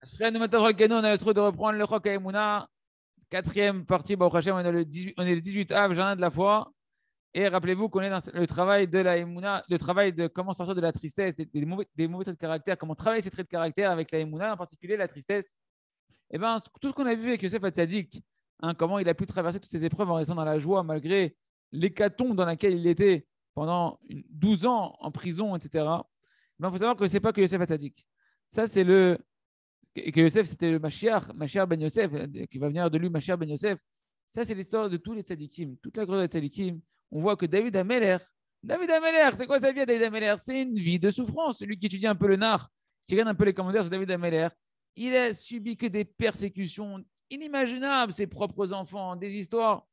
Shrenu Matachol Kenu, on a le souhait de reprendre le Chok Haïmouna. Quatrième partie, Baruch Hashem, on est le 18 Av, Jardin de la foi. Et rappelez-vous qu'on est dans le travail de la Haïmouna, le travail de comment sortir de la tristesse, des mauvais traits de caractère, comment travailler ces traits de caractère avec la Haïmouna, en particulier la tristesse. Et bien, tout ce qu'on a vu avec Yosef Hatzadik, comment il a pu traverser toutes ces épreuves en restant dans la joie malgré l'hécatombe dans laquelle il était pendant 12 ans en prison, etc. Il faut savoir que ce n'est pas que Yosef Hatzadik. Ça, c'est que Yosef, c'était le Mashiach ben Yosef, qui va venir de lui, Mashiach ben Yosef. Ça, c'est l'histoire de tous les tzadikim, toute la grandeur des tzadikim. On voit que David Ameller, c'est quoi sa vie à David Ameller? C'est une vie de souffrance. Celui qui étudie un peu le nar, qui regarde un peu les commentaires sur David Ameller, il a subi que des persécutions inimaginables, ses propres enfants, des histoires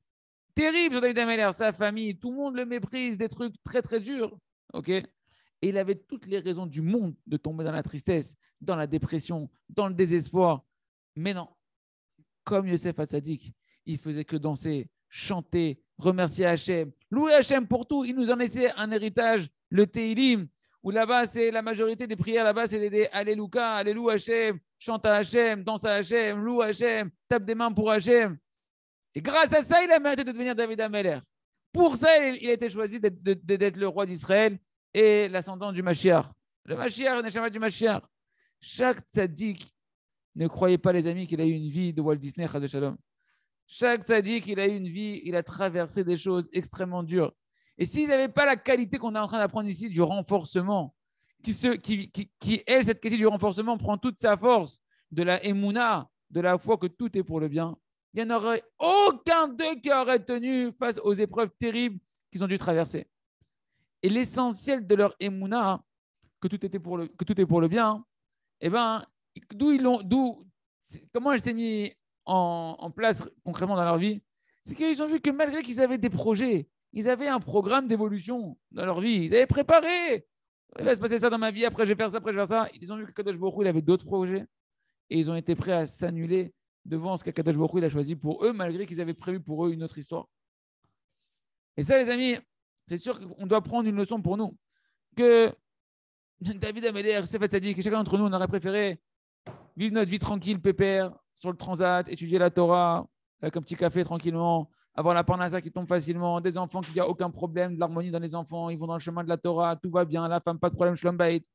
terribles sur David Ameller, sa famille, tout le monde le méprise, des trucs très très durs. Ok. Et il avait toutes les raisons du monde de tomber dans la tristesse, dans la dépression, dans le désespoir. Mais non, comme Yosef Hatzadik, il faisait que danser, chanter, remercier Hachem, louer Hachem pour tout. Il nous en laissait un héritage, le Teilim, où là-bas, c'est la majorité des prières, là-bas, c'est des Alléluia, Alléluia Hachem, chante à Hachem, danse à Hachem, loue Hachem, tape des mains pour Hachem. Et grâce à ça, il a mérité de devenir David Ameller. Pour ça, il a été choisi d'être le roi d'Israël et l'ascendant du Mashiach. Le Mashiach, le Neshama du Mashiach. Chaque tzaddik, ne croyez pas, les amis, qu'il a eu une vie de Walt Disney, Chas de Shalom. Chaque tzaddik, il a eu une vie, il a traversé des choses extrêmement dures. Et s'il n'avait pas la qualité qu'on est en train d'apprendre ici du renforcement, elle, cette qualité du renforcement, prend toute sa force de la émouna, de la foi que tout est pour le bien, il n'y en aurait aucun d'eux qui aurait tenu face aux épreuves terribles qu'ils ont dû traverser. Et l'essentiel de leur émouna, que tout est pour le bien, eh ben, comment elle s'est mise en place concrètement dans leur vie, c'est qu'ils ont vu que malgré qu'ils avaient des projets, ils avaient un programme d'évolution dans leur vie, ils avaient préparé. Il va se passer ça dans ma vie, après je vais faire ça, après je vais faire ça. Ils ont vu que Kadosh Baruch Hu, il avait d'autres projets et ils ont été prêts à s'annuler devant ce qu'Akadosh Baruch Hu, il a choisi pour eux, malgré qu'ils avaient prévu pour eux une autre histoire. Et ça, les amis, c'est sûr qu'on doit prendre une leçon pour nous. Que David Ameller, Yosef Hatzadik, chacun d'entre nous, on aurait préféré vivre notre vie tranquille, pépère, sur le transat, étudier la Torah, avec un petit café tranquillement, avoir la parnassa qui tombe facilement, des enfants qui n'ont aucun problème, de l'harmonie dans les enfants, ils vont dans le chemin de la Torah, tout va bien, la femme, pas de problème, shalom bayit.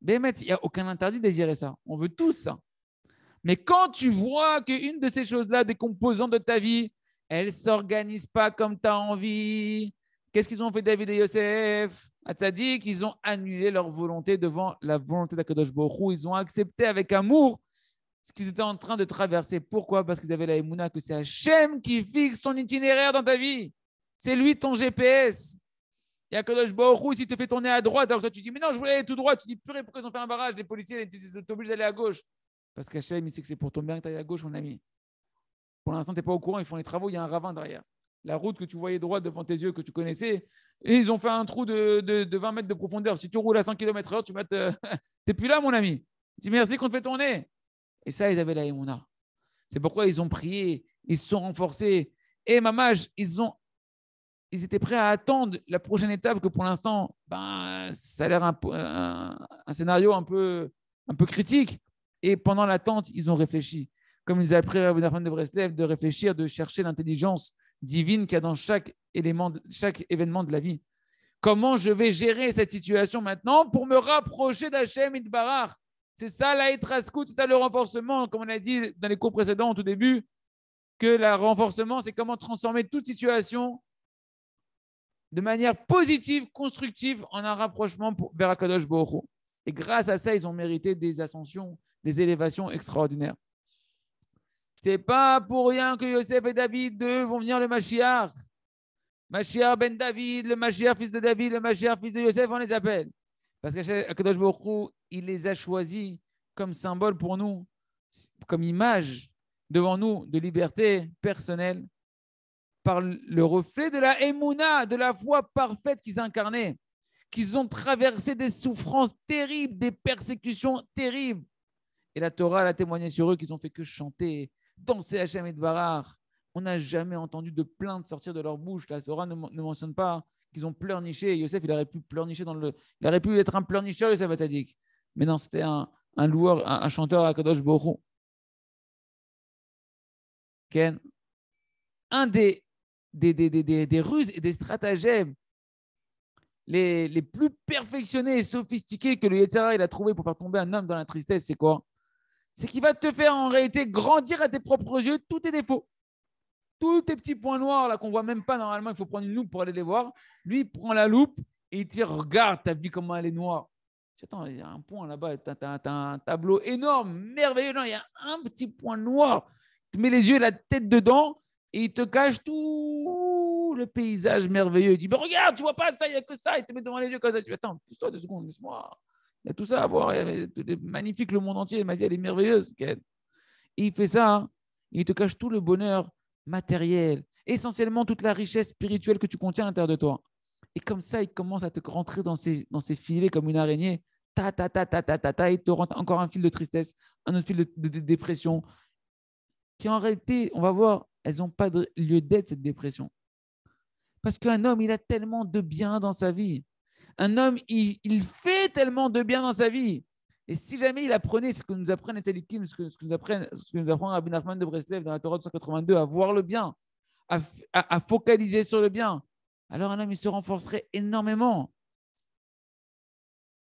Mais il n'y a aucun interdit de désirer ça. On veut tous ça. Mais quand tu vois qu'une de ces choses-là, des composantes de ta vie, elle ne s'organise pas comme tu as envie, qu'est-ce qu'ils ont fait David et Yosef Hatzadik, ils ont annulé leur volonté devant la volonté d'Akadosh Baruch Hu. Ils ont accepté avec amour ce qu'ils étaient en train de traverser. Pourquoi? Parce qu'ils avaient la émouna que c'est Hachem qui fixe ton itinéraire dans ta vie. C'est lui ton GPS. Et Akadosh Baruch Hu, s'il te fait tourner à droite, alors toi tu dis, mais non, je voulais aller tout droit. Tu dis, purée, pourquoi ils ont fait un barrage? Les policiers, tu t'obliges d'aller à gauche. Parce qu'Hachem, il sait que c'est pour ton bien que tu ailles à gauche, mon ami. Pour l'instant, tu n'es pas au courant, ils font les travaux, il y a un ravin derrière. La route que tu voyais droite devant tes yeux, que tu connaissais, et ils ont fait un trou de 20 mètres de profondeur. Si tu roules à 100 km/h, tu n'es plus là, mon ami. Dis merci qu'on te fait tourner. Et ça, ils avaient la émouna. C'est pourquoi ils ont prié, ils se sont renforcés. Et mamage, ils étaient prêts à attendre la prochaine étape que pour l'instant, ça a l'air un scénario un peu critique. Et pendant l'attente, ils ont réfléchi. Comme ils avaient appris à Rabbi Nachman de Breslev, de réfléchir, de chercher l'intelligence divine qu'il y a dans chaque événement de la vie. Comment je vais gérer cette situation maintenant pour me rapprocher d'Hachem Itbarach? C'est ça la Hitraskut, c'est ça le renforcement, comme on a dit dans les cours précédents au tout début, que le renforcement, c'est comment transformer toute situation de manière positive, constructive, en un rapprochement vers Akadosh Baruch Hu. Et grâce à ça, ils ont mérité des ascensions, des élévations extraordinaires. C'est pas pour rien que Yosef et David, eux, vont venir le Mashiach. Mashiach ben David, le Mashiach fils de David, le Mashiach fils de Yosef, on les appelle. Parce qu'Akadosh Baruch Hu, il les a choisis comme symbole pour nous, comme image devant nous de liberté personnelle, par le reflet de la émouna, de la foi parfaite qu'ils incarnaient, qu'ils ont traversé des souffrances terribles, des persécutions terribles. Et la Torah a témoigné sur eux qu'ils ont fait que chanter, danser Hachem Itbarach. On n'a jamais entendu de plainte sortir de leur bouche. La Torah ne mentionne pas qu'ils ont pleurniché. Yosef, il aurait pu pleurnicher il aurait pu être un pleurnicheur, Yosef Hatzadik. Mais non, c'était un un loueur, un chanteur à Kadosh Baruch Hu. Ken, un des ruses et des stratagèmes les plus perfectionnés et sophistiqués que le Yetzirah il a trouvé pour faire tomber un homme dans la tristesse, c'est quoi? C'est qu'il va te faire en réalité grandir à tes propres yeux tous tes défauts. Tous tes petits points noirs là qu'on ne voit même pas normalement, il faut prendre une loupe pour aller les voir. Lui, il prend la loupe et il te dit regarde ta vie comment elle est noire. Attends, il y a un point là-bas, tu as un tableau énorme, merveilleux. Non, il y a un petit point noir. Tu mets les yeux et la tête dedans et il te cache tout le paysage merveilleux. Il dit mais regarde, tu vois pas ça, il n'y a que ça. Il te met devant les yeux comme ça. Tu dis attends, pousse-toi 2 secondes, laisse-moi. Il y a tout ça à voir. C'est magnifique le monde entier. Ma vie, elle est merveilleuse. Et il fait ça. Hein. Il te cache tout le bonheur matériel, essentiellement toute la richesse spirituelle que tu contiens à l'intérieur de toi. Et comme ça, il commence à te rentrer dans ses filets comme une araignée. Il te rentre encore un fil de tristesse, un autre fil de dépression, qui en réalité, on va voir, elles n'ont pas de lieu d'être, cette dépression. Parce qu'un homme, il a tellement de bien dans sa vie. Un homme, il fait tellement de bien dans sa vie. Et si jamais il apprenait ce que nous apprennent les Tzadikim, ce que nous apprend Rabbi Nachman de Breslev dans la Torah de 182, à voir le bien, à focaliser sur le bien, alors un homme, il se renforcerait énormément.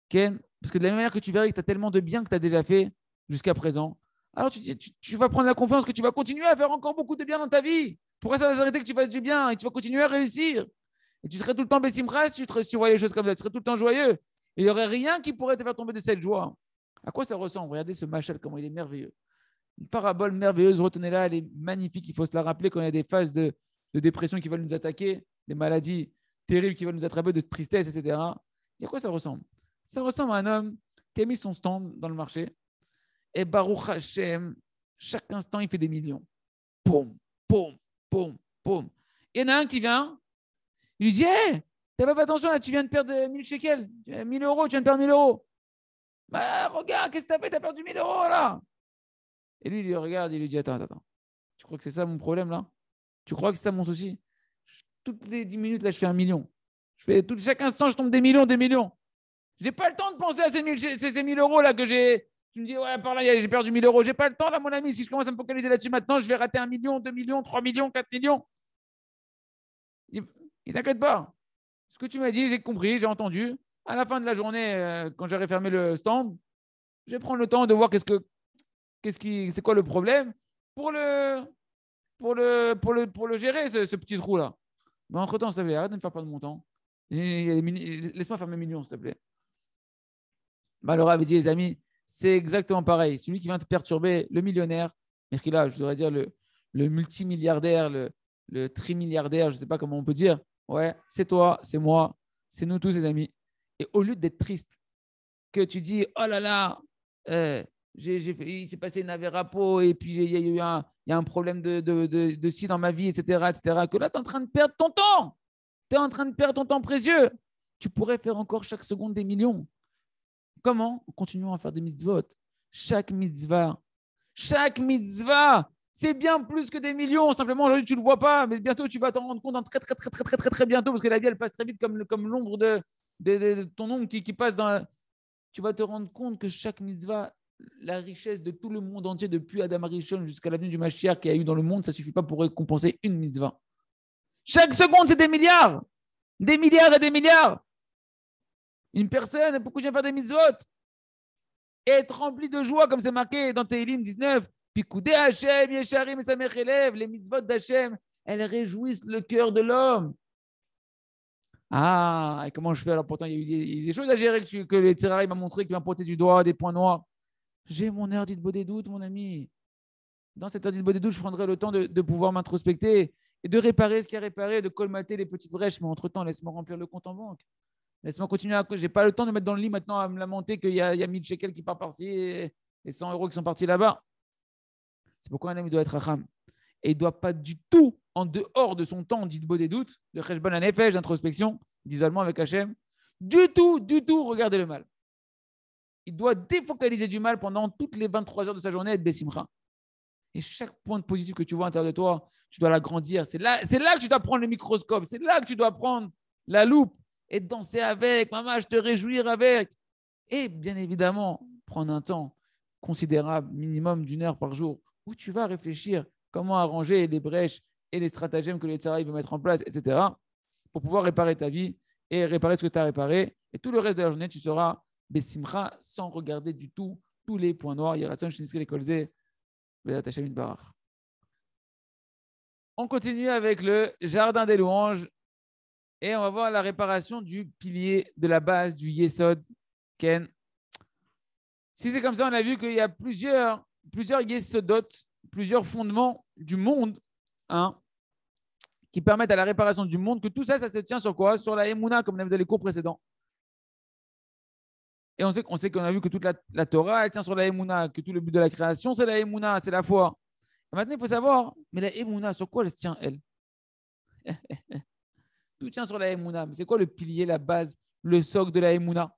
Ken, parce que de la même manière que tu verrais que tu as tellement de bien que tu as déjà fait jusqu'à présent, alors tu vas prendre la confiance que tu vas continuer à faire encore beaucoup de bien dans ta vie. Pourquoi ça va s'arrêter que tu fasses du bien et tu vas continuer à réussir? Et tu serais tout le temps bessimra si tu voyais les choses comme ça. Tu serais tout le temps joyeux. Et il n'y aurait rien qui pourrait te faire tomber de cette joie. À quoi ça ressemble? Regardez ce machal, comment il est merveilleux. Une parabole merveilleuse, retenez-la, elle est magnifique. Il faut se la rappeler quand il y a des phases de dépression qui veulent nous attaquer, des maladies terribles qui veulent nous attraper, de tristesse, etc. Et à quoi ça ressemble? Ça ressemble à un homme qui a mis son stand dans le marché. Et Baruch Hashem, chaque instant, il fait des millions. Poum, poum, poum, poum. Il y en a un qui vient, il lui dit hey, t'as pas fait attention, là, tu viens de perdre 1000 shekels, 1000 euros, tu viens de perdre 1000 euros. Bah, regarde, qu'est-ce que t'as fait? T'as perdu 1000 euros là. Et lui, il lui regarde, il lui dit attends. Tu crois que c'est ça mon problème là? Tu crois que c'est ça mon souci? Toutes les 10 minutes, là, je fais 1 million. Chaque instant, je tombe des millions, des millions. J'ai pas le temps de penser à ces 1000 euros là que j'ai. Tu me dis, ouais, par là, j'ai perdu 1000 euros. J'ai pas le temps là, mon ami. Si je commence à me focaliser là-dessus maintenant, je vais rater 1 million, 2 millions, 3 millions, 4 millions. Il t'inquiète pas. Ce que tu m'as dit, j'ai compris, j'ai entendu. À la fin de la journée, quand j'aurai fermé le stand, je vais prendre le temps de voir c'est quoi le problème pour le gérer, ce petit trou-là. Mais entre-temps, s'il te plaît, arrête de me faire perdre mon temps. Laisse-moi faire mes millions, s'il te plaît. Bah, Laura avait dit, les amis, c'est exactement pareil. Celui qui vient te perturber, le millionnaire, mais qui là, je devrais dire le multimilliardaire, le trimilliardaire, je ne sais pas comment on peut dire. Ouais, c'est toi, c'est moi, c'est nous tous, les amis. Et au lieu d'être triste, que tu dis, oh là là, il s'est passé une avérapo et puis il y a un problème de ci dans ma vie, etc., etc., que là, tu es en train de perdre ton temps. Tu es en train de perdre ton temps précieux. Tu pourrais faire encore chaque seconde des millions. Comment? En continuant à faire des mitzvot. Chaque mitzvah, c'est bien plus que des millions. Simplement, aujourd'hui, tu ne le vois pas, mais bientôt, tu vas t'en rendre compte très, très, très, très, très, très, très bientôt, parce que la vie, elle passe très vite comme l'ombre de ton ombre qui passe dans. Tu vas te rendre compte que chaque mitzvah, la richesse de tout le monde entier, depuis Adam Arishon jusqu'à l'avenue du Mashiach qu'il y a eu dans le monde, ça ne suffit pas pour récompenser une mitzvah. Chaque seconde, c'est des milliards. Des milliards et des milliards. Une personne, pourquoi je viens faire des mitzvot? Et être rempli de joie, comme c'est marqué dans Tehillim 19. Pikoudé Hachem, Yesharim et Samech élève. Les mitzvot d'Hachem, elles réjouissent le cœur de l'homme. Ah, et comment je fais? Alors pourtant, il y a eu des choses à gérer que les Tzerari m'a montré, qui m'a pointé du doigt, des points noirs. J'ai mon heure d'Itbo des doutes, mon ami. Dans cette heure d'Itbo des doutes, je prendrai le temps de pouvoir m'introspecter et de réparer ce qui a réparé, de colmater les petites brèches. Mais entre-temps, laisse-moi remplir le compte en banque. Laisse-moi continuer. Je n'ai pas le temps de me mettre dans le lit maintenant à me lamenter qu'il y a 1000 shekels qui partent par-ci et 100 euros qui sont partis là-bas. C'est pourquoi un homme doit être racham. Et il ne doit pas du tout, en dehors de son temps d'Itbo des doutes, de cheshbon hanefesh, d'introspection, d'isolement avec Hachem, du tout, regarder le mal. Il doit défocaliser du mal pendant toutes les 23 heures de sa journée et être bessimcha. Et chaque point de positif que tu vois à l'intérieur de toi, tu dois l'agrandir. C'est là que tu dois prendre le microscope. C'est là que tu dois prendre la loupe et danser avec. Maman, je te réjouir avec. Et bien évidemment, prendre un temps considérable, minimum d'1 heure par jour, où tu vas réfléchir comment arranger les brèches et les stratagèmes que le Yetzirah veut mettre en place, etc., pour pouvoir réparer ta vie et réparer ce que tu as réparé. Et tout le reste de la journée, tu seras Bessimcha sans regarder du tout tous les points noirs. On continue avec le jardin des louanges et on va voir la réparation du pilier de la base du Yesod Ken. Si c'est comme ça, on a vu qu'il y a plusieurs Yesodot, plusieurs fondements du monde, hein, qui permettent à la réparation du monde, que tout ça, ça se tient sur quoi? Sur la Emouna, comme on a vu dans les cours précédents. Et on sait qu'on a vu que toute la Torah, elle tient sur la Emouna, que tout le but de la création, c'est la Emouna, c'est la foi. Et maintenant, il faut savoir, mais la Emouna, sur quoi elle se tient, elle? Tout tient sur la Emouna. Mais c'est quoi le pilier, la base, le socle de la Emouna?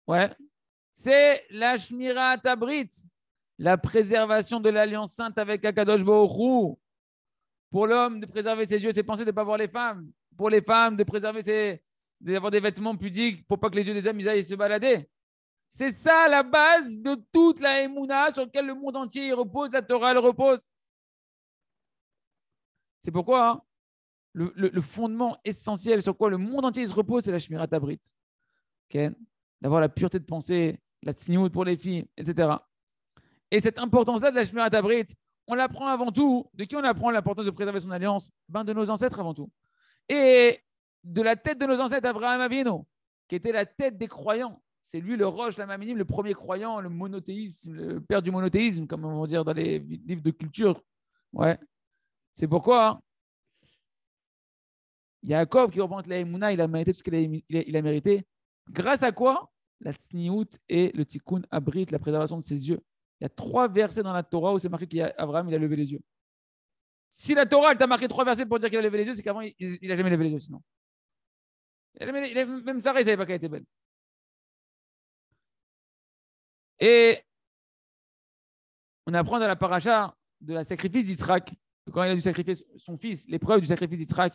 Ouais. C'est la Shmira Tabrit, la préservation de l'alliance sainte avec Akadosh Baruch Hu. Pour l'homme, de préserver ses yeux, ses pensées, de ne pas voir les femmes. Pour les femmes, de préserver d'avoir des vêtements pudiques pour pas que les yeux des hommes ils aillent se balader. C'est ça la base de toute la Emouna sur laquelle le monde entier repose, la Torah elle repose. C'est pourquoi hein, le fondement essentiel sur quoi le monde entier se repose, c'est la Shmirat Tabrit. Okay? D'avoir la pureté de pensée, la tsniout pour les filles, etc. Et cette importance-là de la Shmirat Tabrit, on l'apprend avant tout. De qui on apprend l'importance de préserver son alliance? De nos ancêtres avant tout. Et de la tête de nos ancêtres, Abraham Avinu, qui était la tête des croyants. C'est lui le roche, la maminim, le premier croyant, le monothéisme, le père du monothéisme, comme on va dire dans les livres de culture. Ouais. C'est pourquoi hein, Yaakov qui représente la Emouna, il a mérité tout ce qu'il a mérité. Grâce à quoi? La tsniout et le tikkun abrit, la préservation de ses yeux. Il y a 3 versets dans la Torah où c'est marqué qu'Abraham il a levé les yeux. Si la Torah elle t'a marqué 3 versets pour dire qu'il a levé les yeux, c'est qu'avant il n'a jamais levé les yeux sinon. Même Sarah, il ne savait pas qu'elle était belle. Et on apprend dans la paracha de la sacrifice d'Israël, que quand il a dû sacrifier son fils, l'épreuve du sacrifice d'Israël,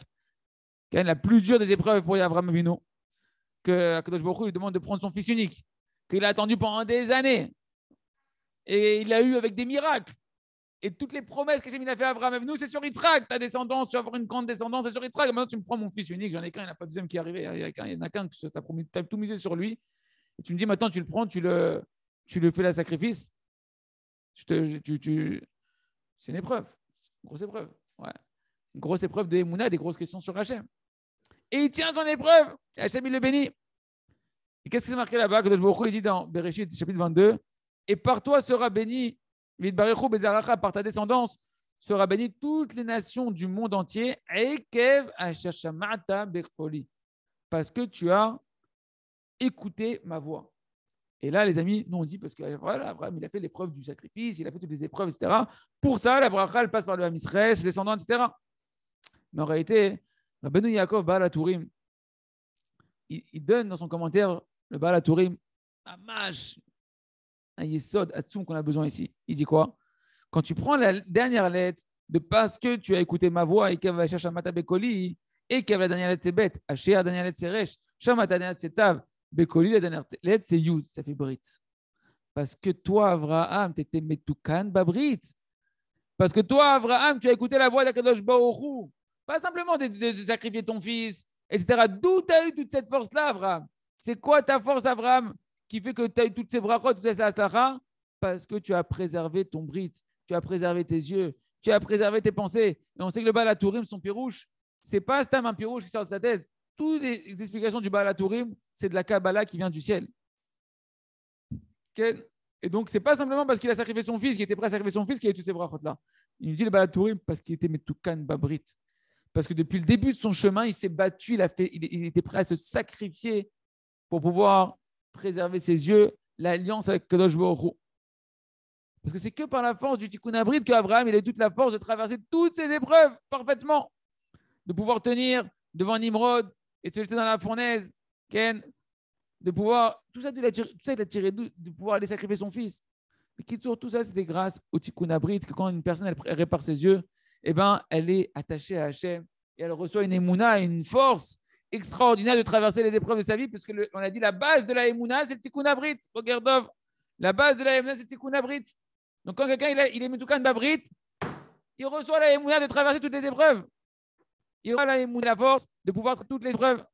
qui est la plus dure des épreuves pour Abraham Avinu, que Akadosh Baruch Hu lui demande de prendre son fils unique, qu'il a attendu pendant des années, et il l'a eu avec des miracles. Et toutes les promesses que j'ai mis à faire à Abraham Avinu, c'est sur Yitzhak. Ta descendance, tu vas avoir une grande descendance, c'est sur Yitzhak. Maintenant, tu me prends mon fils unique, j'en ai qu'un, il n'y en a pas de deuxième qui est arrivé. Il y en a qu'un, tu as tout misé sur lui. Et tu me dis maintenant, tu le prends, tu le fais la sacrifice. C'est une épreuve, une grosse épreuve. Ouais. Une grosse épreuve de Emouna, des grosses questions sur Hachem. Et il tient son épreuve. Et Hachem, il le bénit. Et qu'est-ce qui s'est marqué là-bas? Que il dit dans Bereshit, chapitre 22, et par toi sera béni, par ta descendance, sera béni toutes les nations du monde entier, parce que tu as écouté ma voix. Et là, les amis, nous on dit, parce que voilà, Abraham, il a fait l'épreuve du sacrifice, il a fait toutes les épreuves, etc. Pour ça, la bracha, elle passe par le Ham Israël, ses descendants, etc. Mais en réalité, Rabbeinu Yaakov Baal HaTurim, il donne dans son commentaire, le Baal HaTurim, un mâche, un yesod, atzoum qu'on a besoin ici. Il dit quoi? Quand tu prends la dernière lettre de parce que tu as écouté ma voix et qu'elle va chercher Mata Bekoli et qu'elle va la dernière lettre c'est bête, Haché la dernière lettre c'est Resh, Shama la dernière lettre c'est Tav, Bekoli la dernière lettre c'est Yud, ça fait Brit. Parce que toi, Avraham, tu étais Metukan Babrit. Parce que toi, Avraham, tu as écouté la voix d'Akadosh Baruch Hu. Pas simplement de sacrifier ton fils, etc. D'où tu as eu toute cette force-là, Avraham? C'est quoi ta force, Avraham, qui fait que tu as eu toutes ces brachot, toutes ces aslachas? Parce que tu as préservé ton brit, tu as préservé tes yeux, tu as préservé tes pensées. Et on sait que le Baal HaTurim, son pirouche, c'est pas Stam un pirouche qui sort de sa tête. Toutes les explications du Baal HaTurim, c'est de la Kabbalah qui vient du ciel. Okay? Et donc, c'est pas simplement parce qu'il a sacrifié son fils, qu'il était prêt à sacrifier son fils, qu'il a eu toutes ces brachot-là. Il nous dit le Baal HaTurim parce qu'il était Metukan Babrit. Parce que depuis le début de son chemin, il s'est battu, il était prêt à se sacrifier pour pouvoir préserver ses yeux, l'alliance avec Kadosh Baruch Hu. Parce que c'est que par la force du Tikkun Abrit qu'Abraham il a eu toute la force de traverser toutes ces épreuves parfaitement, de pouvoir tenir devant Nimrod et se jeter dans la fournaise, Ken, de pouvoir tout ça il a tiré de pouvoir aller sacrifier son fils. Mais tout ça c'était grâce au Tikkun Abrit que quand une personne elle répare ses yeux, eh ben elle est attachée à Hachem et elle reçoit une émouna, une force extraordinaire de traverser les épreuves de sa vie, parce que on a dit la base de la émouna c'est le Tikkun Abrit. Regardez, La base de la Emouna, c'est Tikkun Abrit. Donc, quand quelqu'un il est Metoukan Babrit, il reçoit la Emouna de traverser toutes les épreuves. Il aura la Emouna, la force de pouvoir traverser toutes les épreuves.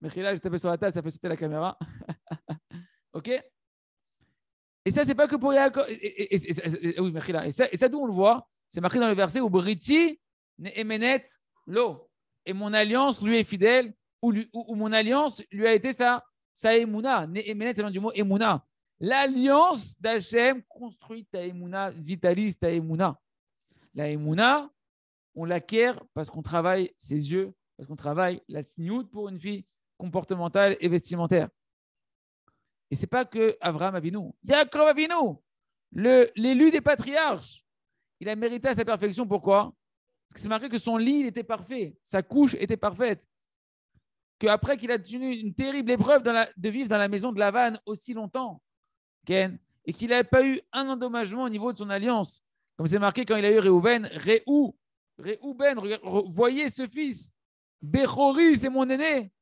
Mechila, je tapé sur la table, ça fait sauter la caméra. OK? Et ça, c'est pas que pour Yaakov. Oui, Mechila. Et ça, d'où on le voit, c'est marqué dans le verset où Briti ne emenet lo. Et mon alliance lui est fidèle, ou mon alliance lui a été sa Emouna. Ne emenet, c'est le nom du mot Emouna. L'alliance d'Hachem construit ta Emouna, vitalise ta Emouna. La Emouna, on l'acquiert parce qu'on travaille ses yeux, parce qu'on travaille la tsniout pour une fille comportementale et vestimentaire. Et ce n'est pas que Avraham Avinu. Yaakov Avinu, l'élu des patriarches, il a mérité à sa perfection. Pourquoi? Parce que c'est marqué que son lit il était parfait, sa couche était parfaite. Qu'après qu'il a tenu une terrible épreuve de vivre dans la maison de Lavan aussi longtemps, Ken, et qu'il n'avait pas eu un endommagement au niveau de son alliance. Comme c'est marqué quand il a eu Réhouven, Réhouben, voyez ce fils. Bechori, c'est mon aîné.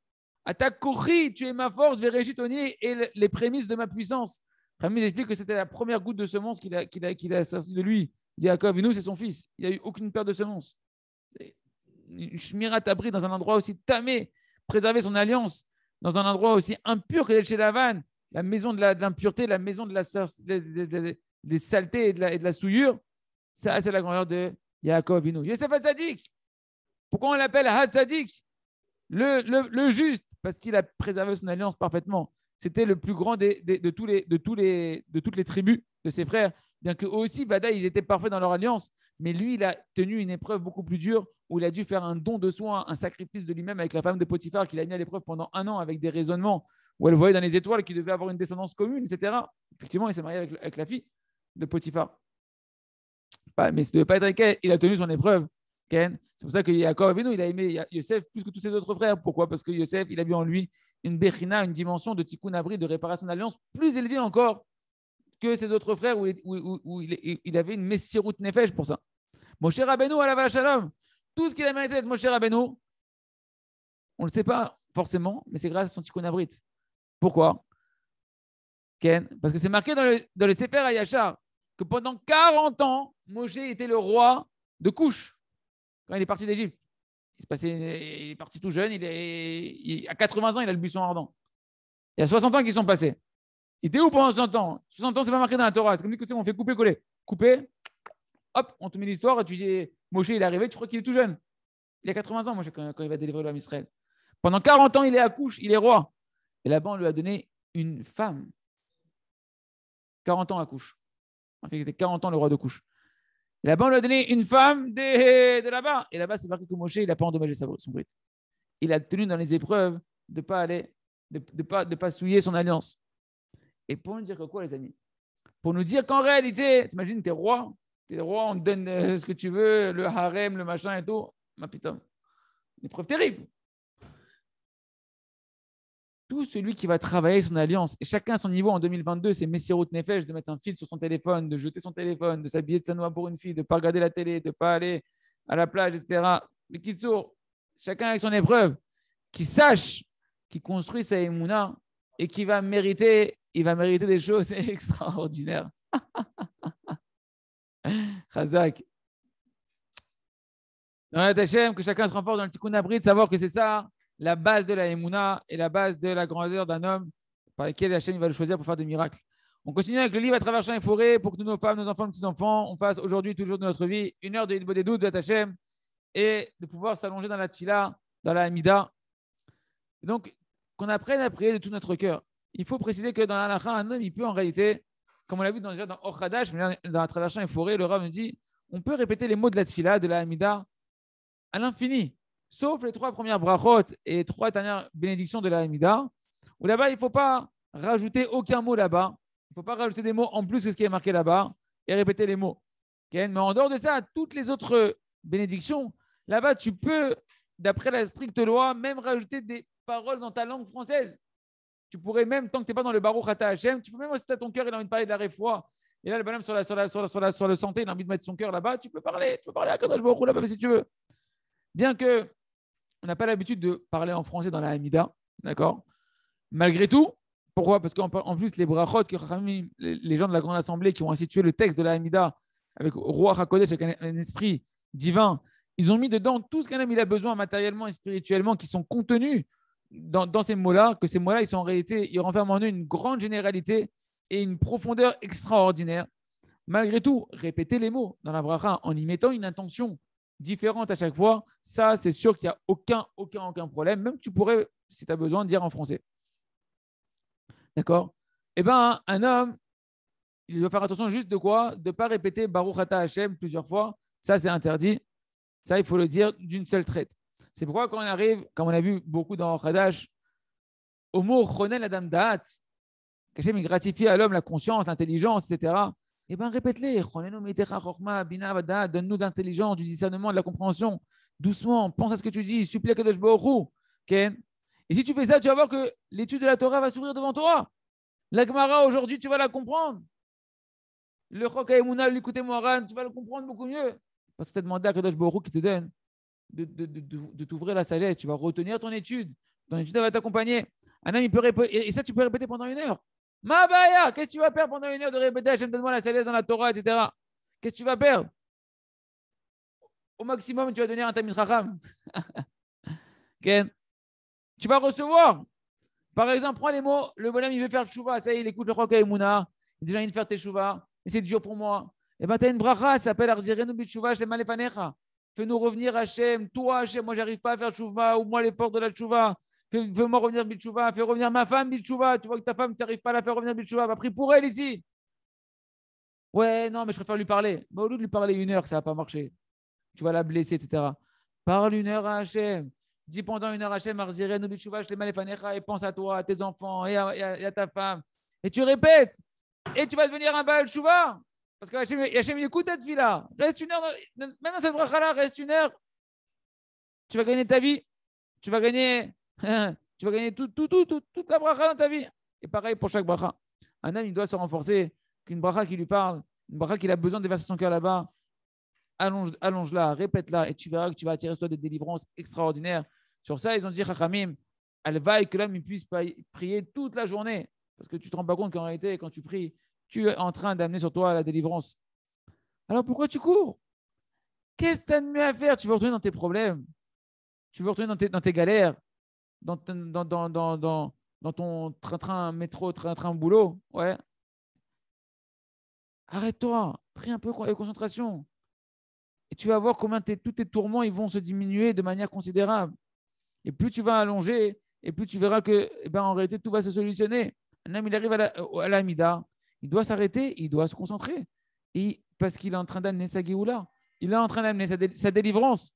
Atakori, tu es ma force, Vérégitonier, et les prémices de ma puissance. Rami explique que c'était la première goutte de semence qu'il a sorti de lui. Yaakov, et nous, c'est son fils. Il n'a eu aucune paire de semences. Une Shmirat abri dans un endroit aussi tamé, préserver son alliance, dans un endroit aussi impur que chez Lavan, la maison de l'impureté, la maison de la des saletés et de la souillure. Ça, c'est la grandeur de Yaakov Avinu. Yosef Hatzadik. Pourquoi on l'appelle Hatzadik? Le juste, parce qu'il a préservé son alliance parfaitement. C'était le plus grand de toutes les tribus de ses frères, bien qu'eux aussi, Bada, ils étaient parfaits dans leur alliance. Mais lui, il a tenu une épreuve beaucoup plus dure où il a dû faire un don de soi, un sacrifice de lui-même avec la femme de Potiphar qu'il a mis à l'épreuve pendant 1 an avec des raisonnements où elle voyait dans les étoiles qu'il devait avoir une descendance commune, etc. Effectivement, il s'est marié avec la fille de Potiphar. Mais ça ne devait pas être avec elle. Il a tenu son épreuve. C'est pour ça que Yaakov Avinu, il a aimé Yosef plus que tous ses autres frères. Pourquoi? Parce que Yosef, il a vu en lui une Bechina, une dimension de Tikkun Abri, de réparation d'alliance plus élevée encore que ses autres frères où il avait une Messirut Nefesh pour ça. Moshe Rabbeinu, alav shalom, tout ce qu'il a mérité d'être Moshe Rabbeinu, on ne le sait pas forcément, mais c'est grâce à son Tikkun Abri. Pourquoi? Parce que c'est marqué dans le Sefer Hayashar que pendant 40 ans, Moshe était le roi de Couche quand il est parti d'Égypte. Il est parti tout jeune, à 80 ans, il a le buisson ardent. Il y a 60 ans qui sont passés. Il était où pendant 60 ans? 60 ans, c'est pas marqué dans la Torah. C'est comme si on fait couper-coller. Couper, hop, on te met l'histoire et tu dis Moshe, il est arrivé, tu crois qu'il est tout jeune. Il a 80 ans, Moshe, quand il va délivrer l'homme Israël. Pendant 40 ans, il est à Couche, il est roi. Et là-bas, on lui a donné une femme. 40 ans à Couche. Il était 40 ans le roi de Couche. Et là-bas, on lui a donné une femme de là-bas. Et là-bas, c'est marqué que Moshe, il n'a pas endommagé son brite. Il a tenu dans les épreuves de ne pas souiller son alliance. Et pour nous dire que quoi, les amis? Pour nous dire qu'en réalité, t'imagines, t'es roi, on te donne ce que tu veux, le harem, le machin et tout. Ma putain, une épreuve terrible. Tout celui qui va travailler son alliance, et chacun à son niveau en 2022, c'est Messirut Nefesh, de mettre un fil sur son téléphone, de jeter son téléphone, de s'habiller de sa noix pour une fille, de ne pas regarder la télé, de ne pas aller à la plage, etc. Mais qui sourd, chacun avec son épreuve, qui sache, qui construit sa émouna et qui va mériter, des choses extraordinaires. Chazak. Dans la Tachem, que chacun se renforce dans le tikkun abri, de savoir que c'est ça la base de la émouna et la base de la grandeur d'un homme par lequel Hachem va le choisir pour faire des miracles. On continue avec le livre à travers champs et forêts pour que nos femmes, nos enfants, nos petits-enfants, on fasse aujourd'hui, toujours de notre vie, 1 heure de Hilbod des doutes de Hachem et de pouvoir s'allonger dans la tfila, dans la Hamida. Donc, qu'on apprenne à prier de tout notre cœur. Il faut préciser que dans l'Alacha, un homme, il peut en réalité, comme on l'a vu déjà dans Orchadash, mais dans la travers champs et forêts, le Rav nous dit, on peut répéter les mots de la tfila, de la Hamida, à l'infini. Sauf les 3 premières brachot et les 3 dernières bénédictions de la Hamida, où là-bas, il ne faut pas rajouter aucun mot là-bas. Il ne faut pas rajouter des mots en plus que ce qui est marqué là-bas et répéter les mots. Okay? Mais en dehors de ça, toutes les autres bénédictions, là-bas, tu peux, d'après la stricte loi, même rajouter des paroles dans ta langue française. Tu pourrais même, tant que tu n'es pas dans le Baruch Ata Hashem, tu peux même, si tu as ton cœur, il a envie de parler de la réfoua. Et là, le bonhomme sur le santé, il a envie de mettre son cœur là-bas, tu peux parler à Kadosh Baruch Hu là-bas si tu veux. Bien que on n'a pas l'habitude de parler en français dans la Hamida, d'accord? Malgré tout, Pourquoi? Parce qu'en plus, les brachot, que les gens de la Grande Assemblée qui ont institué le texte de la Hamida avec Roi HaKodesh, avec un esprit divin, ils ont mis dedans tout ce qu'un homme il a besoin matériellement et spirituellement qui sont contenus dans ces mots-là, que ces mots-là, ils sont en réalité, ils renferment en eux une grande généralité et une profondeur extraordinaire. Malgré tout, répéter les mots dans la bracha en y mettant une intention différente à chaque fois, ça, c'est sûr qu'il n'y a aucun problème. Même que tu pourrais, si tu as besoin, dire en français. D'accord? Eh bien, un homme, il doit faire attention juste de quoi? De ne pas répéter Baruch Ata Hashem plusieurs fois. Ça, c'est interdit. Ça, il faut le dire d'une seule traite. C'est pourquoi quand on arrive, comme on a vu beaucoup dans Khadash, au mot Chonel Adam Da'at, qu'Hachem gratifie à l'homme la conscience, l'intelligence, etc. Eh bien, répète-les. Donne-nous de l'intelligence, du discernement, de la compréhension. Doucement, pense à ce que tu dis. Supplie Kadosh Baruch Hu. Ken. Et si tu fais ça, tu vas voir que l'étude de la Torah va s'ouvrir devant toi. La Gemara, aujourd'hui, tu vas la comprendre. Le Chok HaEmuna, l'écouter Moharan, tu vas le comprendre beaucoup mieux. Parce que tu as demandé à Kadosh Baruch Hu qui te donne de t'ouvrir la sagesse. Tu vas retenir ton étude. Ton étude va t'accompagner. Un homme, il peut répéter, et ça, tu peux répéter pendant 1 heure. Ma baya, qu'est-ce que tu vas perdre pendant 1 heure de répéter Hachem, donne-moi la sagesse dans la Torah, etc. Qu'est-ce que tu vas perdre? Au maximum, tu vas devenir un Tamid Chacham. Okay. Tu vas recevoir. Par exemple, prends les mots, le bonhomme, il veut faire le chouva, ça y est, il écoute le Chok HaEmuna, il est déjà envie de faire tes chouva, et c'est dur pour moi. Eh bien, tu as une bracha, ça s'appelle Arzirenu B'Tchouva, Shlema Lefanecha. Fais-nous revenir Hachem, toi Hachem, moi j'arrive pas à faire chouva, ou moi les portes de la chouva. Fais-moi revenir B'Tchouva, fais revenir ma femme B'Tchouva. Tu vois que ta femme, tu n'arrives pas à la faire revenir B'Tchouva, va prie pour elle ici. Ouais, non, mais je préfère lui parler. Bah, au lieu de lui parler 1 heure, ça va pas marcher. Tu vas la blesser, etc. Parle 1 heure à Hachem. Dis pendant 1 heure à Hachem, Arzirenu B'Tchouva, Shlema Lefanecha, et pense à toi, à tes enfants, et à ta femme. Et tu répètes. Et tu vas devenir un Baal Chouva. Parce que Hachem, il écoute ta fille-là. Reste 1 heure. Même dans cette bracha-là, reste 1 heure. Tu vas gagner ta vie. Tu vas gagner, tu vas gagner toute la bracha dans ta vie. Et pareil pour chaque bracha. Un homme, il doit se renforcer. Qu'une bracha qui lui parle, une bracha qu'il a besoin de verser son cœur là-bas, allonge-la, répète-la, et tu verras que tu vas attirer sur toi des délivrances extraordinaires. Sur ça, ils ont dit, Chachamim, elle va que l'homme puisse prier toute la journée. Parce que tu ne te rends pas compte qu'en réalité, quand tu pries, tu es en train d'amener sur toi la délivrance. Alors pourquoi tu cours? Qu'est-ce que tu as de mieux à faire? Tu veux retourner dans tes problèmes. Tu veux retourner dans tes galères, dans ton train-train métro, train-train boulot. Ouais. Arrête-toi. Prie un peu avec concentration. Et tu vas voir comment tous tes tourments ils vont se diminuer de manière considérable. Et plus tu vas allonger, et plus tu verras que, en réalité, tout va se solutionner. Un homme, il arrive à la Mida, il doit s'arrêter, il doit se concentrer. Parce qu'il est en train d'amener sa Géoula. Il est en train d'amener sa délivrance.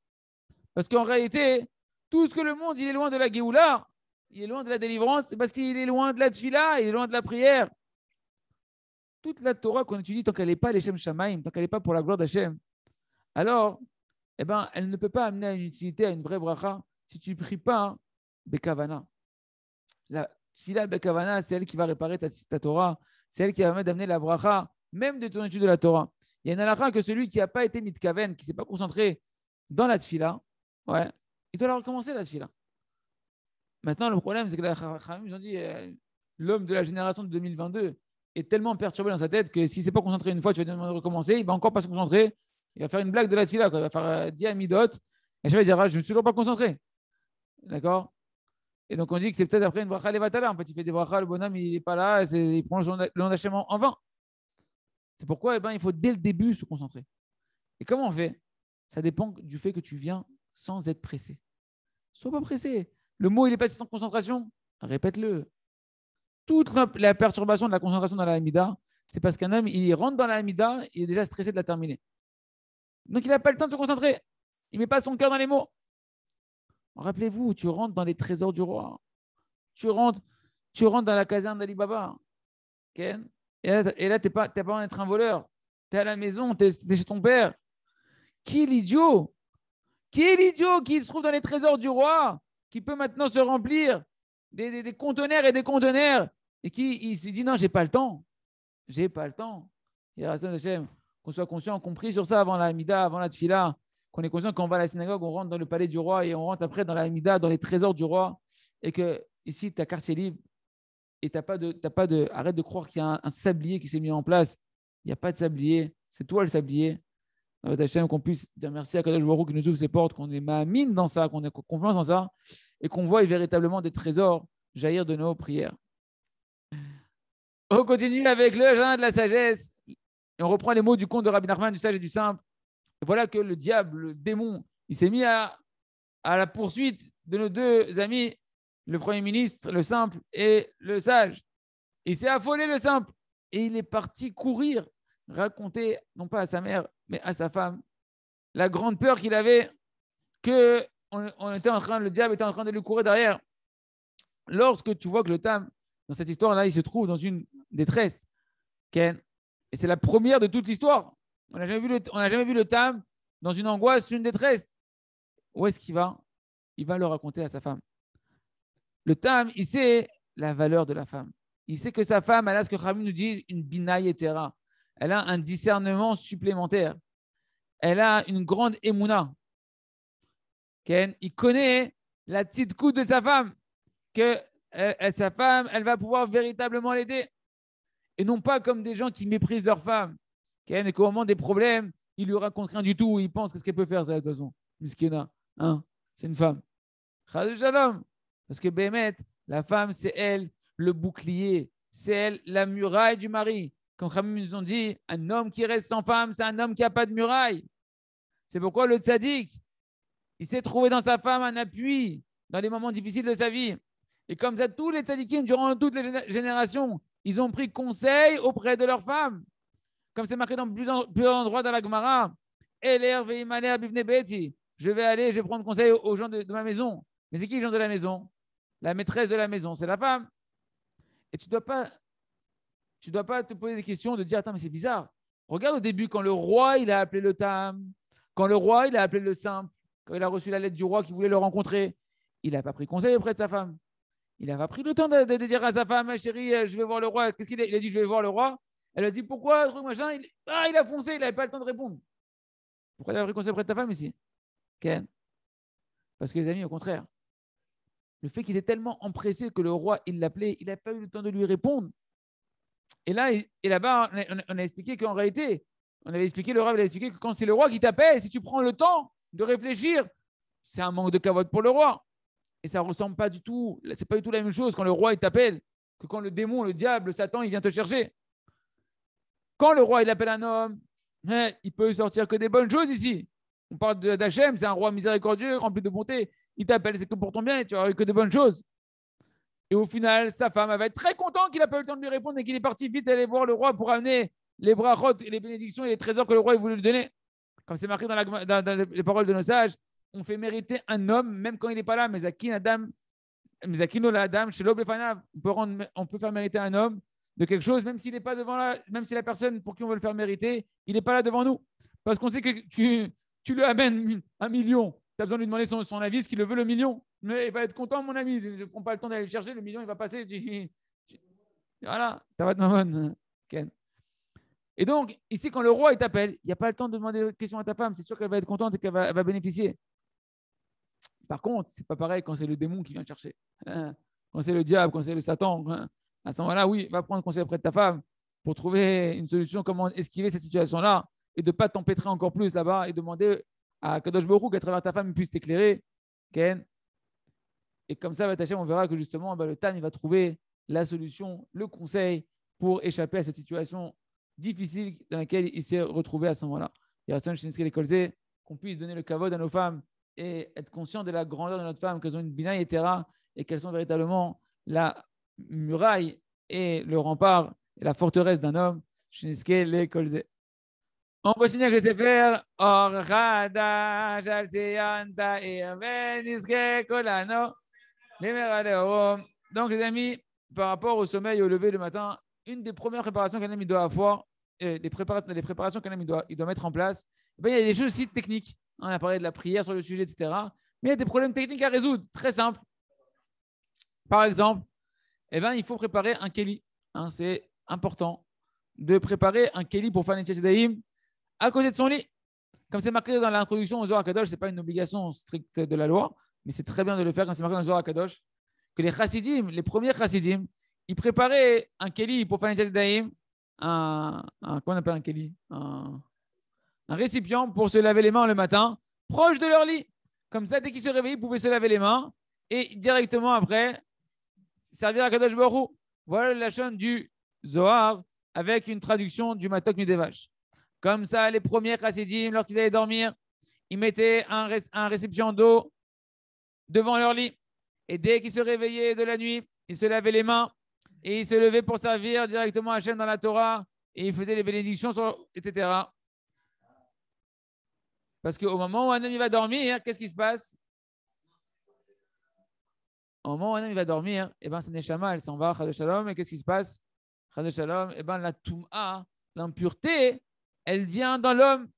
Parce qu'en réalité, tout ce que le monde, il est loin de la Géoula, il est loin de la délivrance, c'est parce qu'il est loin de la Tfila, il est loin de la prière. Toute la Torah qu'on étudie, tant qu'elle n'est pas l'Eshem Shamaim, tant qu'elle n'est pas pour la gloire d'Hachem, alors, elle ne peut pas amener à une utilité, à une vraie bracha, si tu ne pries pas Bekavana. La Tfila Bekavana, c'est elle qui va réparer ta Torah, c'est elle qui va permettre d'amener la bracha, même de ton étude de la Torah. Il y a une halakha que celui qui n'a pas été mitkaven, qui ne s'est pas concentré dans la Tfila, ouais, il doit la recommencer la Tfila. Maintenant, le problème, c'est que ils ont dit l'homme de la génération de 2022 est tellement perturbé dans sa tête que s'il ne s'est pas concentré une fois, tu vas demander de recommencer, il ne va encore pas se concentrer. Il va faire une blague de la Tfila, quoi. Il va faire 10 amidot, et je vais dire, je ne me suis toujours pas concentré. D'accord? Et donc, on dit que c'est peut-être après une bracha levatala. En fait, il fait des brachas, le bonhomme, il n'est pas là, il prend le nom d'Hachem en vain. C'est pourquoi il faut dès le début se concentrer. Et comment on fait? Ça dépend du fait que tu viens sans être pressé. Sois pas pressé. Le mot, il est passé sans concentration. Répète-le. Toute la perturbation de la concentration dans la Hamida, c'est parce qu'un homme, il rentre dans la Hamida, il est déjà stressé de la terminer. Donc, il n'a pas le temps de se concentrer. Il ne met pas son cœur dans les mots. Rappelez-vous, tu rentres dans les trésors du roi. Tu rentres dans la caserne d'Ali Baba. Okay? Et là tu n'es pas en être un voleur. Tu es à la maison, tu es chez ton père. Qui est l'idiot? Qui est l'idiot qui se trouve dans les trésors du roi, qui peut maintenant se remplir des conteneurs et des conteneurs, et qui il se dit non, j'ai pas le temps. J'ai pas le temps. Et qu'on soit conscient, qu'on prie sur ça avant la Hamida, avant la Tfila, qu'on est conscient qu'on va à la synagogue, on rentre dans le palais du roi et on rentre après dans la Hamida, dans les trésors du roi, et que ici, tu as quartier libre. et arrête de croire qu'il y a un sablier qui s'est mis en place. Il n'y a pas de sablier, c'est toi le sablier. Qu'on puisse dire merci à Kadosh Baruch Hu qui nous ouvre ses portes, qu'on ait ma mine dans ça, qu'on ait confiance dans ça, et qu'on voit véritablement des trésors jaillir de nos prières. On continue avec le jardin de la sagesse, et on reprend les mots du conte de Rabbi Nachman, du sage et du simple. Et voilà que le diable, le démon, il s'est mis à la poursuite de nos deux amis, le Premier ministre, le simple et le sage. Il s'est affolé, le simple, et il est parti courir, raconter, non pas à sa mère, mais à sa femme, la grande peur qu'il avait que le diable était en train de lui courir derrière. Lorsque tu vois que le Tam, dans cette histoire-là, il se trouve dans une détresse, Ken, et c'est la première de toute l'histoire. On n'a jamais vu le Tam dans une angoisse, une détresse. Où est-ce qu'il va? Il va le raconter à sa femme. Le Tam, il sait la valeur de la femme. Il sait que sa femme, elle a ce que Khamim nous dit, une bina yetera. Elle a un discernement supplémentaire. Elle a une grande émouna. Ken, il connaît la petite coude de sa femme, que sa femme, elle va pouvoir véritablement l'aider. Et non pas comme des gens qui méprisent leur femme. Ken, et qu'au moment des problèmes, il lui raconte rien du tout. Il pense qu'est-ce qu'elle peut faire, ça, de toute façon. Miskena, hein, c'est une femme. Chazé shalom. Parce que Bémet, la femme, c'est elle le bouclier. C'est elle la muraille du mari. Comme Khamim nous ont dit, un homme qui reste sans femme, c'est un homme qui n'a pas de muraille. C'est pourquoi le tzaddik, il s'est trouvé dans sa femme un appui dans les moments difficiles de sa vie. Et comme ça, tous les tzaddikim, durant toutes les générations, ils ont pris conseil auprès de leurs femmes. Comme c'est marqué dans plusieurs endroits dans la Gemara, je vais aller, je vais prendre conseil aux gens de ma maison. Mais c'est qui les gens de la maison? La maîtresse de la maison, c'est la femme. Et tu ne dois pas te poser des questions de dire, attends, mais c'est bizarre. Regarde au début, quand le roi, il a appelé le Tam, quand le roi, il a appelé le simple, quand il a reçu la lettre du roi qui voulait le rencontrer, il n'a pas pris conseil auprès de sa femme. Il n'a pas pris le temps de dire à sa femme, chérie, je vais voir le roi. Qu'est-ce qu'il a? Il a dit, je vais voir le roi. Elle a dit, pourquoi? Machin. Il a foncé, il n'avait pas le temps de répondre. Pourquoi tu as pris conseil auprès de ta femme ici? Ken? Parce que les amis, au contraire, le fait qu'il est tellement empressé que le roi, il l'appelait, il n'a pas eu le temps de lui répondre. Et là-bas, on a expliqué qu'en réalité, le roi avait expliqué que quand c'est le roi qui t'appelle, si tu prends le temps de réfléchir, c'est un manque de cavote pour le roi. Et ça ne ressemble pas du tout, c'est pas du tout la même chose quand le roi il t'appelle que quand le démon, le diable, le Satan, il vient te chercher. Quand le roi il appelle un homme, il peut sortir que des bonnes choses ici. On parle d'Hachem, c'est un roi miséricordieux, rempli de bonté. Il t'appelle, c'est que pour ton bien, et tu n'auras que des bonnes choses. Et au final, sa femme elle va être très contente qu'il n'a pas eu le temps de lui répondre et qu'il est parti vite aller voir le roi pour amener les brachot et les bénédictions et les trésors que le roi voulait lui donner. Comme c'est marqué dans les paroles de nos sages, on fait mériter un homme même quand il n'est pas là. Mais on peut faire mériter un homme de quelque chose, même s'il n'est pas devant là, même si la personne pour qui on veut le faire mériter, il n'est pas là devant nous. Parce qu'on sait que tu lui amènes 1 million. Tu as besoin de lui demander son avis, est-ce qu'il le veut le million? Mais il va être content, mon ami. Je ne prends pas le temps d'aller le chercher, le million, il va passer. Voilà, ça va être maman, Ken. Et donc, ici, quand le roi il t'appelle, il n'y a pas le temps de demander des questions à ta femme. C'est sûr qu'elle va être contente et qu'elle va bénéficier. Par contre, ce n'est pas pareil quand c'est le démon qui vient te chercher. Quand c'est le diable, quand c'est le Satan. À ce moment-là, oui, va prendre conseil auprès de ta femme pour trouver une solution, comment esquiver cette situation-là et de ne pas t'empêtrer encore plus là-bas et demander à Kadosh Baruch Hu qu'à travers ta femme, il puisse t'éclairer. Ken. Et comme ça, on verra que justement, le Tam, il va trouver la solution, le conseil pour échapper à cette situation difficile dans laquelle il s'est retrouvé à ce moment-là. Et à qu'on puisse donner le kavod à nos femmes et être conscient de la grandeur de notre femme, qu'elles ont une bina yetera et qu'elles sont véritablement la muraille et le rempart et la forteresse d'un homme. On continue avec le Sefer Orchada Shaltiyanta Irveniske Kolano. Donc, les amis, par rapport au sommeil et au lever le matin, une des premières préparations qu'un homme doit avoir, les préparations qu'un homme il doit mettre en place, il y a des choses aussi techniques. On a parlé de la prière sur le sujet, etc. Mais il y a des problèmes techniques à résoudre, très simples. Par exemple, il faut préparer un keli. C'est important de préparer un keli pour faire les Daïm à côté de son lit. Comme c'est marqué dans l'introduction au Zohar Kadosh, ce n'est pas une obligation stricte de la loi, mais c'est très bien de le faire comme c'est marqué dans le Zohar Kadosh, que les chassidim, les premiers chassidim, il préparait un keli pour faire un daïm, comment on appelle un keli, un récipient pour se laver les mains le matin, proche de leur lit. Comme ça, dès qu'ils se réveillaient, ils pouvaient se laver les mains et directement après, servir à Kadosh Baruch Hu. Voilà la chaîne du Zohar avec une traduction du Matok Midevash. Comme ça, les premiers chassidim, lorsqu'ils allaient dormir, ils mettaient un récipient d'eau devant leur lit. Et dès qu'ils se réveillaient de la nuit, ils se lavaient les mains et ils se levaient pour servir directement Hachem dans la Torah et ils faisaient des bénédictions, etc. Parce qu'au moment où un homme va dormir, qu'est-ce qui se passe? Au moment où un homme va dormir, sa neshama, elle s'en va, Chad Shalom, et qu'est-ce qui se passe? Chad Shalom, la toum'a, l'impureté, elle vient dans l'homme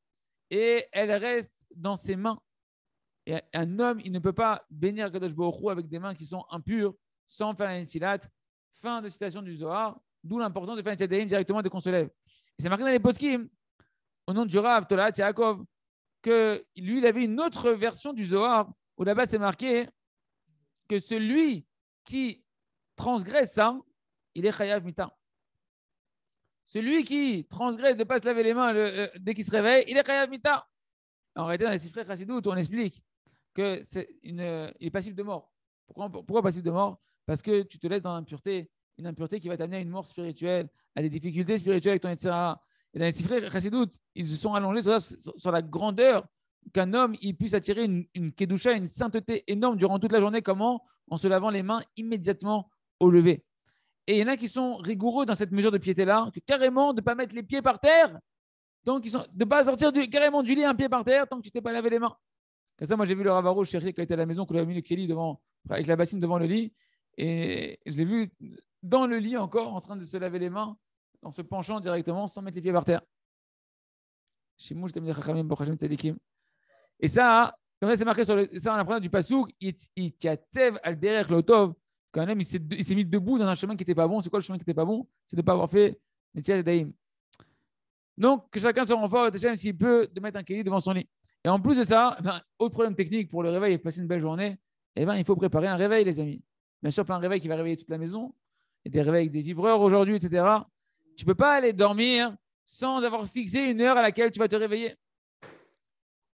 et elle reste dans ses mains. Et un homme, il ne peut pas bénir Kadosh Baruch Hu avec des mains qui sont impures sans faire un netilat. Fin de citation du Zohar, d'où l'importance de faire un netilat directement dès qu'on se lève. Et c'est marqué dans les poskim, au nom du Rav Tolat Yaakov, que lui, il avait une autre version du Zohar où là-bas c'est marqué que celui qui transgresse ça, il est chayav mita. Celui qui transgresse de ne pas se laver les mains dès qu'il se réveille, il est chayav mita. En réalité, dans les Sifrei Chassidut, on explique que il est passif de mort. Pourquoi passif de mort? Parce que tu te laisses dans l'impureté, une impureté qui va t'amener à une mort spirituelle, à des difficultés spirituelles avec ton etc. Et dans les Sifrei Chassidut, ils se sont allongés sur la grandeur qu'un homme il puisse attirer une kedusha, une sainteté énorme durant toute la journée. Comment? En se lavant les mains immédiatement au lever. Et il y en a qui sont rigoureux dans cette mesure de piété-là, que carrément de ne pas mettre les pieds par terre, donc de ne pas sortir carrément du lit un pied par terre tant que tu ne t'es pas lavé les mains. Comme ça, moi j'ai vu le Rav Arush Sheri qui était à la maison, qu'on avait mis le kéli avec la bassine devant le lit, et je l'ai vu dans le lit encore en train de se laver les mains, en se penchant directement sans mettre les pieds par terre. Et ça, comme ça, c'est marqué sur ça, on apprend du Passouk, il tiatev al derech lotov, quand même, il s'est mis debout dans un chemin qui n'était pas bon. C'est quoi le chemin qui n'était pas bon? C'est de ne pas avoir fait Netilat Daim. Donc, que chacun se renforce, s'il peut, de mettre un kéli devant son lit. Et en plus de ça, autre problème technique pour le réveil et passer une belle journée, il faut préparer un réveil, les amis. Bien sûr, pas un réveil qui va réveiller toute la maison, et des réveils avec des vibreurs aujourd'hui, etc. Tu ne peux pas aller dormir sans avoir fixé une heure à laquelle tu vas te réveiller.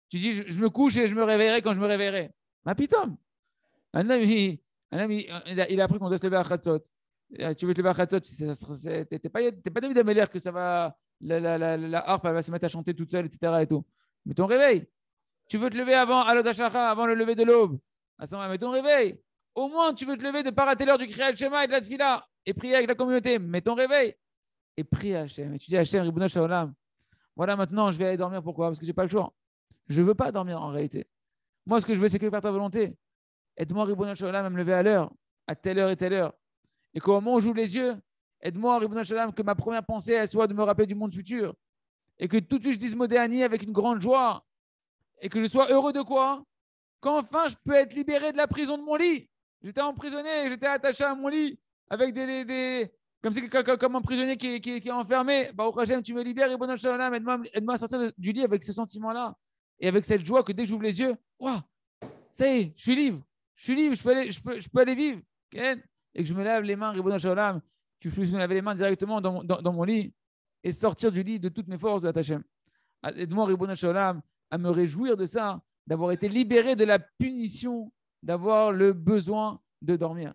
Tu dis, je me couche et je me réveillerai quand je me réveillerai. Ma pitom. Un homme, il a appris qu'on doit se lever à Khatsot. Tu veux te lever à Khatsot, tu n'es pas David Ameller que ça va, la harpe elle va se mettre à chanter toute seule, etc. Et tout. Mais ton réveil. Tu veux te lever avant Alod Hashacha, avant le lever de l'aube. Mais ton réveil. Au moins, tu veux te lever de ne pas rater l'heure du Kriyat Shema et de la Tfila et prier avec la communauté. Mais ton réveil. Et prie à Hachem. Et tu dis à Hachem, Ribono Shel Olam. Voilà, maintenant, je vais aller dormir. Pourquoi? Parce que je n'ai pas le choix. Je ne veux pas dormir en réalité. Moi, ce que je veux, c'est que faire ta volonté. Aide-moi, Ribono Shel Olam, à me lever à l'heure, à telle heure et telle heure. Et qu'au moment où j'ouvre les yeux, aide-moi, Ribono Shel Olam, que ma première pensée, elle soit de me rappeler du monde futur. Et que tout de suite, je dise Modéani avec une grande joie. Et que je sois heureux de quoi? Qu'enfin, je peux être libéré de la prison de mon lit. J'étais emprisonné, j'étais attaché à mon lit avec comme un prisonnier qui est enfermé. Au Hachem, tu me libères, Ribono Shel Olam, aide-moi à sortir du lit avec ce sentiment-là. Et avec cette joie que dès que j'ouvre les yeux, waouh, ça y est, je suis libre. Je suis libre, je peux aller vivre. Okay? Et que je me lave les mains, Ribono Shel Olam, que je puisse me laver les mains directement dans mon lit et sortir du lit de toutes mes forces de la Hachem. Aide-moi, Ribono Shel Olam, à me réjouir de ça, d'avoir été libéré de la punition, d'avoir le besoin de dormir.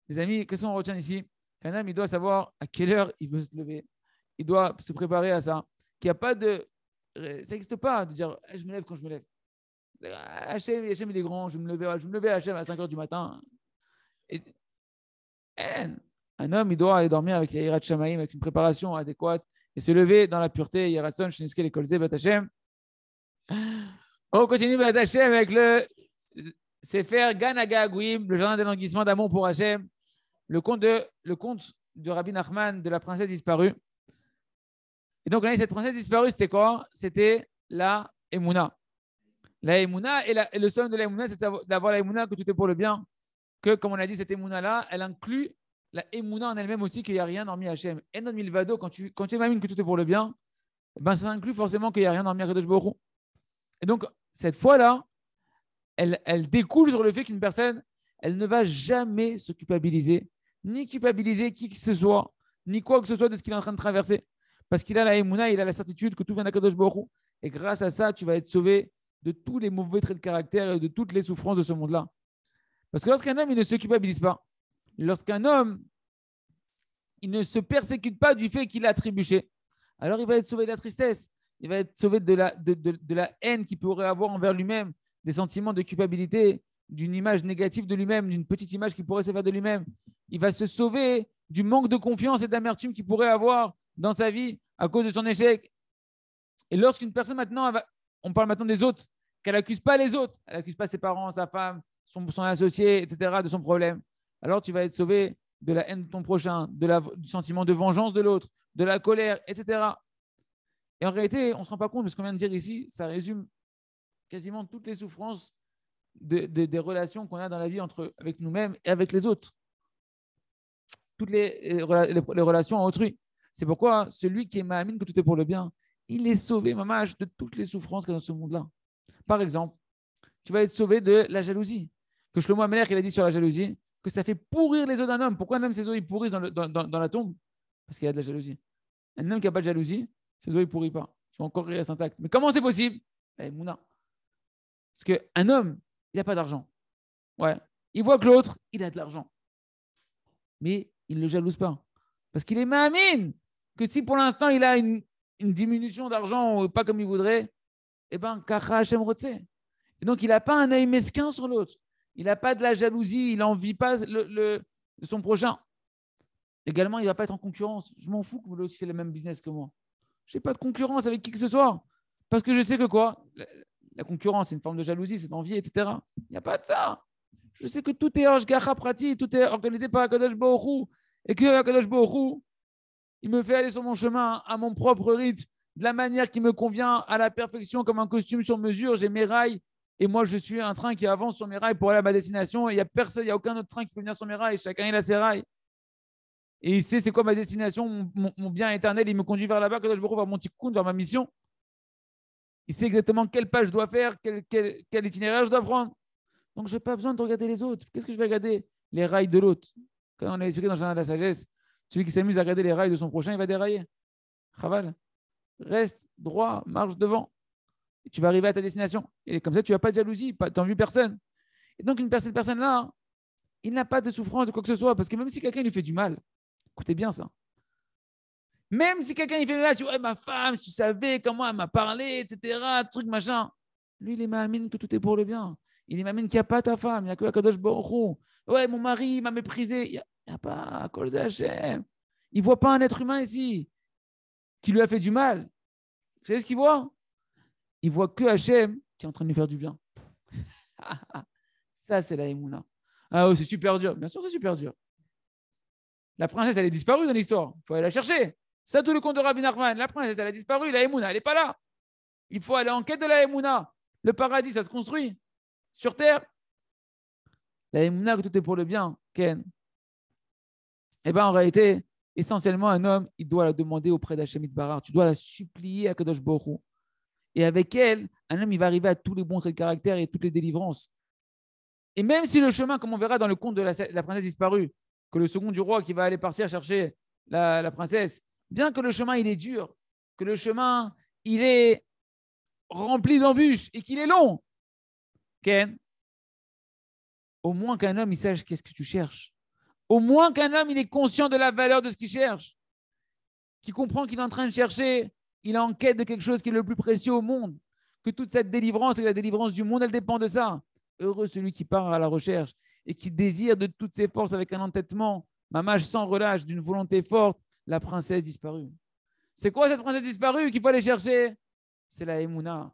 Les amis, qu'est-ce qu'on retient ici? Qu'un homme, il doit savoir à quelle heure il veut se lever. Il doit se préparer à ça. Qu'il n'y a pas de... Ça n'existe pas de dire je me lève quand je me lève. Hachem, il est grand, je me levais à Hachem à 5 h du matin. Un homme, il doit aller dormir avec Yirat Shamaim, avec une préparation adéquate et se lever dans la pureté. Yiratson, Sheniske, les Kolze, Bet Hachem. On continue Bet Hachem avec le Sefer Gan Agagouim, le jardin d'élanguissement d'amour pour Hachem, le conte de Rabbi Nachman de la princesse disparue. Et donc, cette princesse disparue, c'était quoi? C'était la Emouna. La Emouna, et le somme de la Emouna, c'est d'avoir la Emouna que tout est pour le bien. Que, comme on a dit, cette Emouna-là, elle inclut la Emouna en elle-même aussi, qu'il n'y a rien hormis Hachem. Et non milvado, quand tu imagines que tout est pour le bien, ça inclut forcément qu'il n'y a rien hormis Akadosh Baruch Hu. Et donc, cette fois-là, elle découle sur le fait qu'une personne, elle ne va jamais se culpabiliser ni culpabiliser qui que ce soit, ni quoi que ce soit de ce qu'il est en train de traverser. Parce qu'il a la émouna, il a la certitude que tout vient d'Akadosh Baruch Hu. Et grâce à ça, tu vas être sauvé de tous les mauvais traits de caractère et de toutes les souffrances de ce monde-là. Parce que lorsqu'un homme, il ne se culpabilise pas, lorsqu'un homme, il ne se persécute pas du fait qu'il a trébuché, alors il va être sauvé de la tristesse, il va être sauvé de la haine qu'il pourrait avoir envers lui-même, des sentiments de culpabilité, d'une image négative de lui-même, d'une petite image qu'il pourrait se faire de lui-même. Il va se sauver du manque de confiance et d'amertume qu'il pourrait avoir dans sa vie à cause de son échec. Et lorsqu'une personne maintenant, on parle maintenant des autres, qu'elle n'accuse pas les autres, elle n'accuse pas ses parents, sa femme, son associé, etc., de son problème, alors tu vas être sauvé de la haine de ton prochain, du sentiment de vengeance de l'autre, de la colère, etc. Et en réalité, on ne se rend pas compte, mais ce qu'on vient de dire ici, ça résume quasiment toutes les souffrances des relations qu'on a dans la vie avec nous-mêmes et avec les autres. Toutes les relations en autrui. C'est pourquoi celui qui est ma'amine que tout est pour le bien, il est sauvé, mamash, de toutes les souffrances qu'il y a dans ce monde-là. Par exemple, tu vas être sauvé de la jalousie. Que Shlomo Ameler, il a dit sur la jalousie, que ça fait pourrir les os d'un homme. Pourquoi un homme, ses os, ils pourrissent dans la tombe? Parce qu'il y a de la jalousie. Un homme qui n'a pas de jalousie, ses os, ils ne pourrissent pas. Son corps reste intact. Mais comment c'est possible? Mouna. Parce qu'un homme, il n'a pas d'argent. Ouais. Il voit que l'autre, il a de l'argent. Mais il ne le jalouse pas. Parce qu'il est ma'amine que si pour l'instant, il a une diminution d'argent, pas comme il voudrait, eh bien, Kacha Hashem Rotse. Et donc, il n'a pas un œil mesquin sur l'autre. Il n'a pas de la jalousie, il n'envie pas son prochain. Également, il ne va pas être en concurrence. Je m'en fous que l'autre fait le même business que moi. Je n'ai pas de concurrence avec qui que ce soit. Parce que je sais que quoi? La concurrence, c'est une forme de jalousie, c'est d'envie, etc. Il n'y a pas de ça. Je sais que tout est Hashgacha Prati, tout est organisé par Akadosh Baruch Hu. Et que Akadosh Baruch Hu, il me fait aller sur mon chemin à mon propre rythme, de la manière qui me convient à la perfection, comme un costume sur mesure. J'ai mes rails. Et moi, je suis un train qui avance sur mes rails pour aller à ma destination. Et il n'y a personne, il n'y a aucun autre train qui peut venir sur mes rails. Chacun, il a ses rails. Et il sait c'est quoi ma destination, mon bien éternel. Il me conduit vers là-bas, que je me retrouve vers mon tikkun, vers ma mission. Il sait exactement quelle page je dois faire, quel itinéraire je dois prendre. Donc, je n'ai pas besoin de regarder les autres. Qu'est-ce que je vais regarder? Les rails de l'autre. Quand on a expliqué dans le jardin de la sagesse, celui qui s'amuse à regarder les rails de son prochain, il va dérailler. Chaval. Reste droit, marche devant. Et tu vas arriver à ta destination. Et comme ça, tu n'as pas de jalousie, tu n'as vu personne. Et donc, cette personne-là, il n'a pas de souffrance de quoi que ce soit. Parce que même si quelqu'un lui fait du mal, écoutez bien ça. Même si quelqu'un lui fait du mal, tu vois, ma femme, si tu savais comment elle m'a parlé, etc., truc, machin. Lui, il est ma'amine que tout est pour le bien. Il est ma'amine qu'il n'y a pas ta femme, il n'y a que Akadosh Baruch Hu. Ouais, mon mari il m'a méprisé. Il n'y a pas Kol Hashem. Il ne voit pas un être humain ici qui lui a fait du mal. Vous savez ce qu'il voit? Il voit que Hachem qui est en train de lui faire du bien. Ça, c'est la Emouna. Ah, oh, c'est super dur. Bien sûr, c'est super dur. La princesse, elle est disparue dans l'histoire. Il faut aller la chercher. Ça, tout le conte de Rabbi Nachman. La princesse, elle a disparu. La Emouna, elle n'est pas là. Il faut aller en quête de la Emouna. Le paradis, ça se construit sur terre. La Emouna, que tout est pour le bien, Ken. Eh bien, en réalité, essentiellement, un homme, il doit la demander auprès d'Hachem Itbarar. Tu dois la supplier à Kadosh Baruch Hu. Et avec elle, un homme, il va arriver à tous les bons traits de caractère et toutes les délivrances. Et même si le chemin, comme on verra dans le conte de la princesse disparue, que le second du roi qui va aller partir chercher la princesse, bien que le chemin, il est dur, que le chemin, il est rempli d'embûches et qu'il est long, Ken, au moins qu'un homme, il sache qu'est-ce que tu cherches. Au moins qu'un homme, il est conscient de la valeur de ce qu'il cherche, qu'il comprend qu'il est en train de chercher, il est en quête de quelque chose qui est le plus précieux au monde, que toute cette délivrance et la délivrance du monde, elle dépend de ça. Heureux celui qui part à la recherche et qui désire de toutes ses forces avec un entêtement, mamache sans relâche, d'une volonté forte, la princesse disparue. C'est quoi cette princesse disparue qu'il faut aller chercher? C'est la Emouna.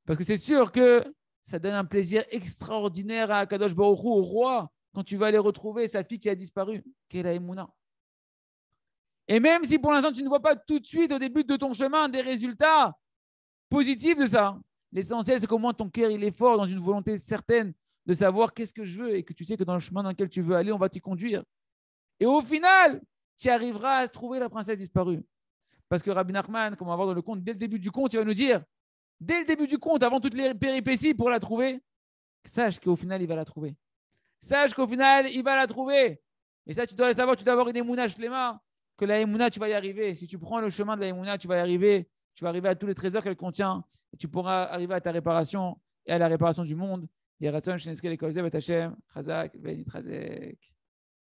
Parce que c'est sûr que ça donne un plaisir extraordinaire à Akadosh Baruch Hu, au roi, quand tu vas aller retrouver sa fille qui a disparu, qui est la Emouna. Et même si pour l'instant tu ne vois pas tout de suite au début de ton chemin des résultats positifs de ça, l'essentiel c'est qu'au moins ton cœur il est fort dans une volonté certaine de savoir qu'est-ce que je veux et que tu sais que dans le chemin dans lequel tu veux aller, on va t'y conduire. Et au final, tu arriveras à trouver la princesse disparue. Parce que Rabbi Nachman, comme on va voir dans le conte, dès le début du conte, il va nous dire, dès le début du conte, avant toutes les péripéties pour la trouver, sache qu'au final, il va la trouver. Sache qu'au final, il va la trouver. Et ça, tu dois le savoir, tu dois avoir une émouna shlema, que la émouna, tu vas y arriver. Si tu prends le chemin de la émouna, tu vas y arriver. Tu vas arriver à tous les trésors qu'elle contient. Et tu pourras arriver à ta réparation et à la réparation du monde. Et Ratson, Sheneske, Lekolze, Bet Hashem, Chazak, Benit Chazek.